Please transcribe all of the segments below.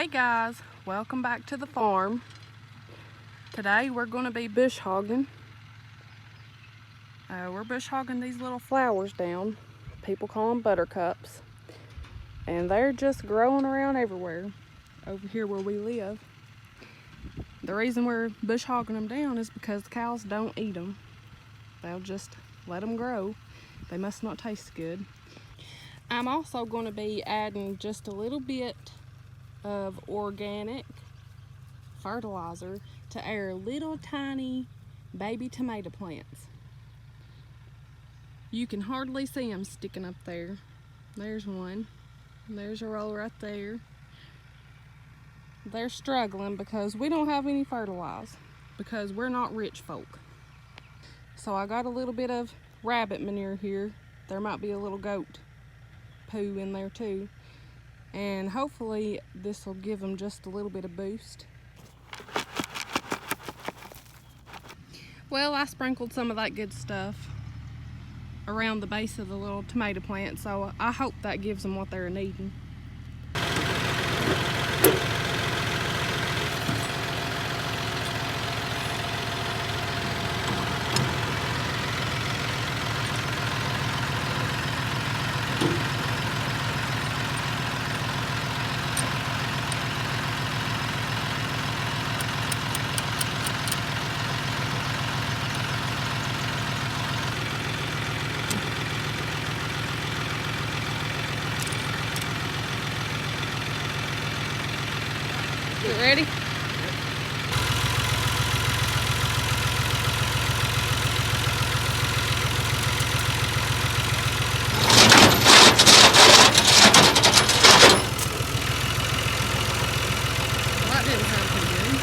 Hey guys, welcome back to the farm. Today we're going to be bush hogging. We're bush hogging these little flowers down. People call them buttercups. And they're just growing around everywhere over here where we live. The reason we're bush hogging them down is because the cows don't eat them. They'll just let them grow. They must not taste good. I'm also going to be adding just a little bit of organic fertilizer to our little tiny baby tomato plants. You can hardly see them sticking up there. There's one. There's a row right there. They're struggling because we don't have any fertilizer because we're not rich folk. So I got a little bit of rabbit manure here. There might be a little goat poo in there too. And hopefully this will give them just a little bit of boost. Well, I sprinkled some of that good stuff around the base of the little tomato plant, so I hope that gives them what they're needing. You ready? Well, that didn't sound too good.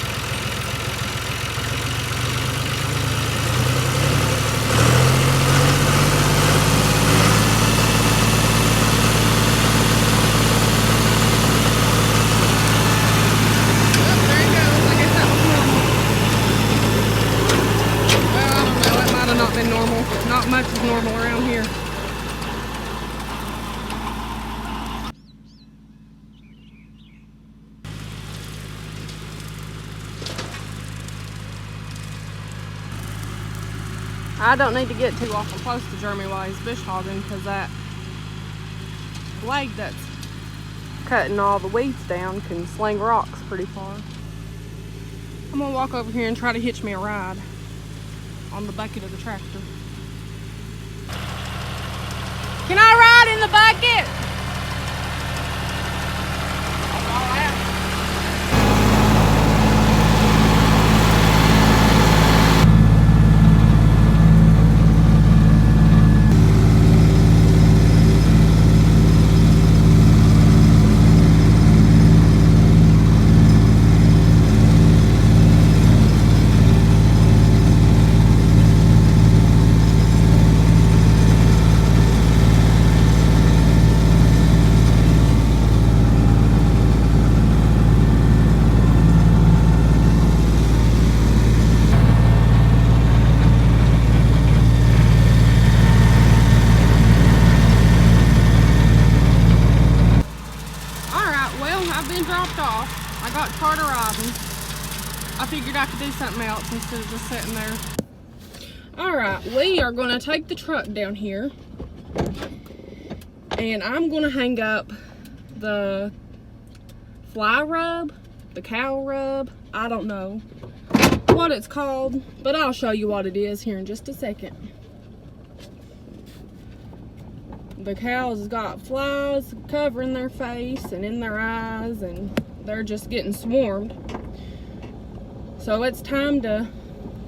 Normal. Not much is normal around here. I don't need to get too awful close to Jeremy while he's bush hogging because that blade that's cutting all the weeds down can sling rocks pretty far. I'm gonna walk over here and try to hitch me a ride on the bucket of the tractor. Can I ride in the bucket? I've been dropped off. I got Carter riding. I figured I could do something else instead of just sitting there. Alright, we are going to take the truck down here and I'm going to hang up the fly rub, the cow rub. I don't know what it's called, but I'll show you what it is here in just a second. The cows got flies covering their face and in their eyes, and they're just getting swarmed. So it's time to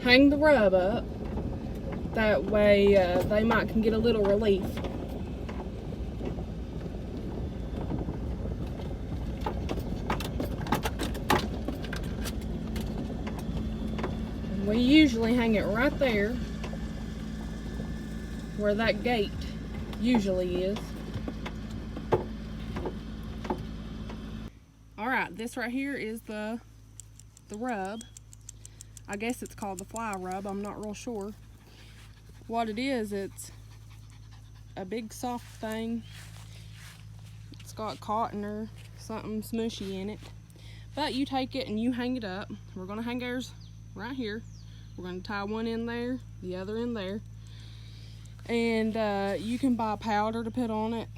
hang the rub up. That way they can get a little relief. And we usually hang it right there where that gate usually is. Alright, this right here is the rub. I guess it's called the fly rub, I'm not real sure. What it is, it's a big soft thing. It's got cotton or something smushy in it. But you take it and you hang it up. We're gonna hang ours right here. We're gonna tie one in there, the other in there. And you can buy powder to put on it.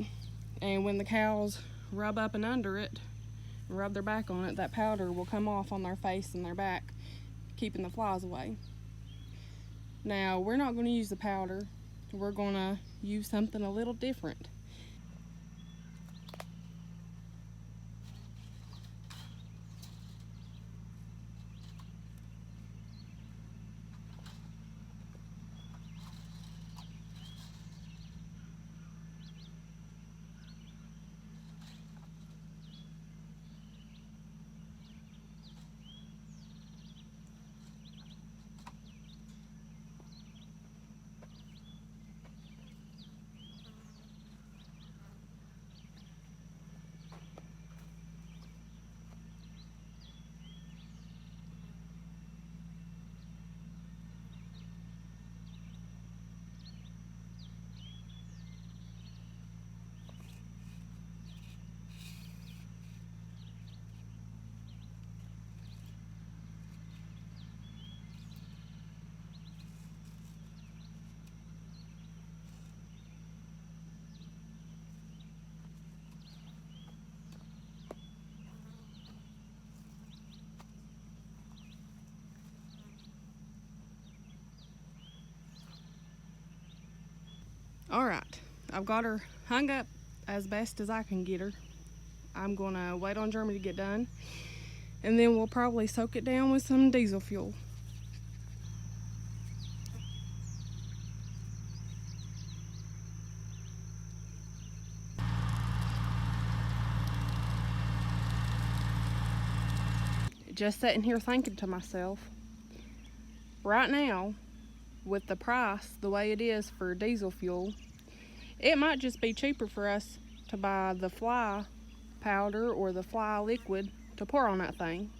And when the cows rub up and under it, rub their back on it, that powder will come off on their face and their back, keeping the flies away. Now, we're not gonna use the powder. We're gonna use something a little different. All right, I've got her hung up as best as I can get her. I'm gonna wait on Jeremy to get done, and then we'll probably soak it down with some diesel fuel. Just sitting here thinking to myself, right now, with the price the way it is for diesel fuel, it might just be cheaper for us to buy the fly powder or the fly liquid to pour on that thing.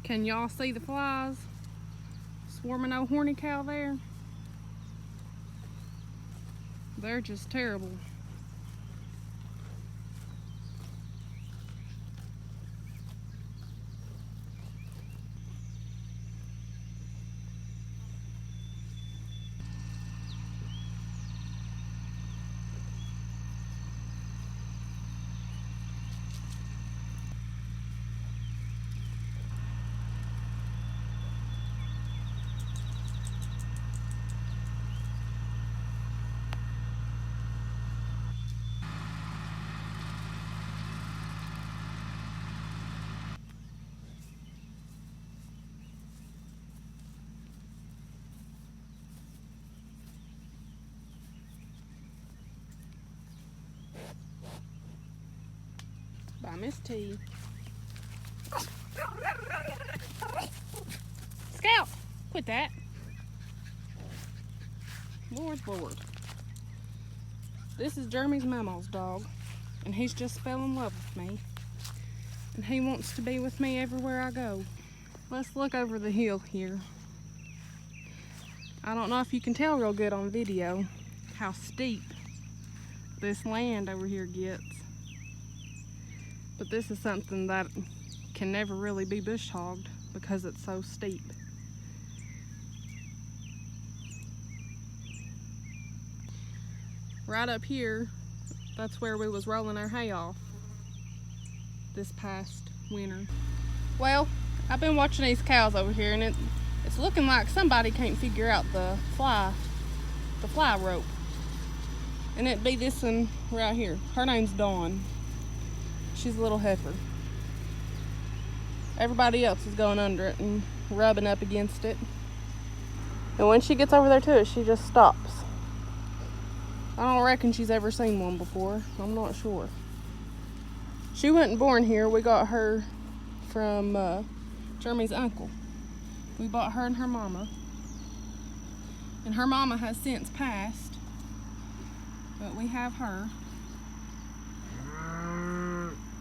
Can y'all see the flies swarming old horny cow there? They're just terrible. By Miss T. Scout! Quit that. Lord. This is Jeremy's mama's dog, and he's just fell in love with me. And he wants to be with me everywhere I go. Let's look over the hill here. I don't know if you can tell real good on video how steep this land over here gets. But this is something that can never really be bush hogged because it's so steep. Right up here, that's where we was rolling our hay off this past winter. Well, I've been watching these cows over here, and it's looking like somebody can't figure out the fly rope. And it'd be this one right here. Her name's Dawn. She's a little heifer. Everybody else is going under it and rubbing up against it. And when she gets over there to it, she just stops. I don't reckon she's ever seen one before. I'm not sure. She wasn't born here. We got her from Jeremy's uncle. We bought her and her mama. And her mama has since passed. But we have her.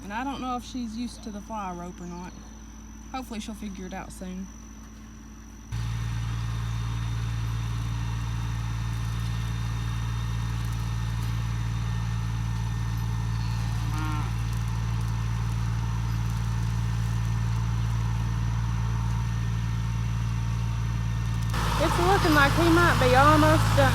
And I don't know if she's used to the fly rope or not. Hopefully she'll figure it out soon. It's looking like he might be almost done.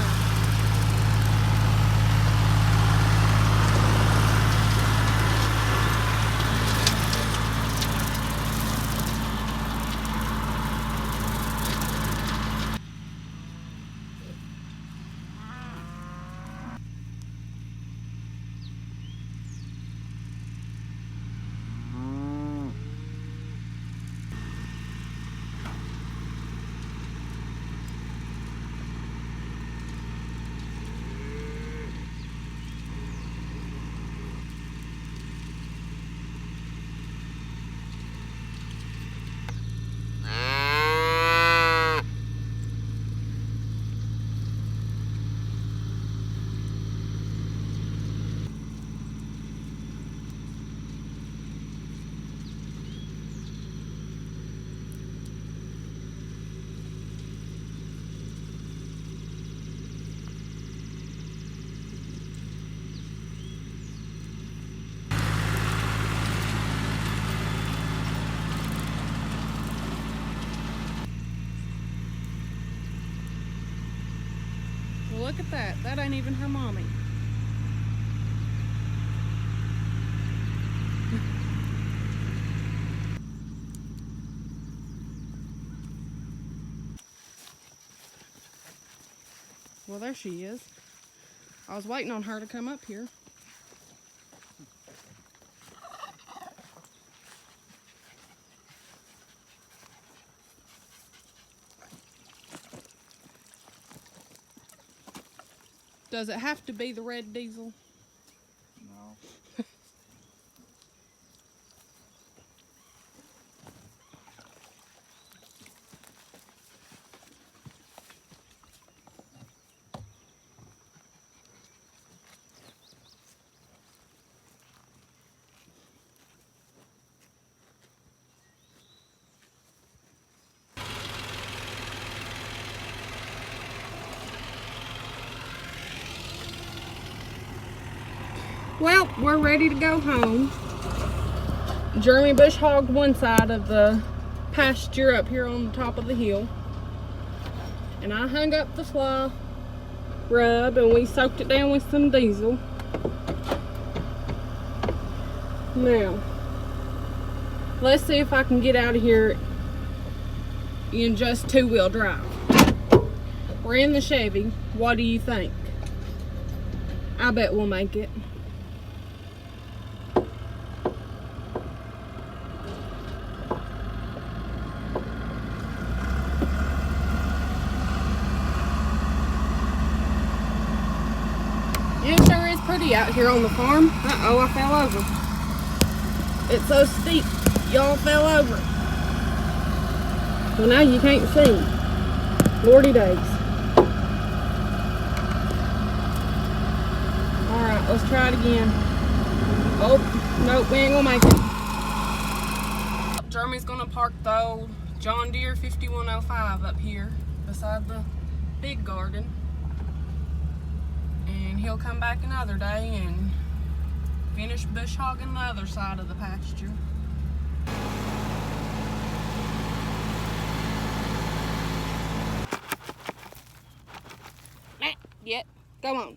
Well, look at that. That ain't even her mommy. Well, there she is. I was waiting on her to come up here. Does it have to be the red diesel? No. Well, we're ready to go home. Jeremy bush hogged one side of the pasture up here on the top of the hill. And I hung up the fly rub and we soaked it down with some diesel. Now, let's see if I can get out of here in just two-wheel drive. We're in the Chevy. What do you think? I bet we'll make it. It sure is pretty out here on the farm. Uh-oh, I fell over. It's so steep, y'all fell over. Well, now you can't see. Lordy days. Alright, let's try it again. Oh, nope, we ain't gonna make it. Jeremy's gonna park the old John Deere 5105 up here beside the big garden. And he'll come back another day and finish bush hogging the other side of the pasture. Yep, go on.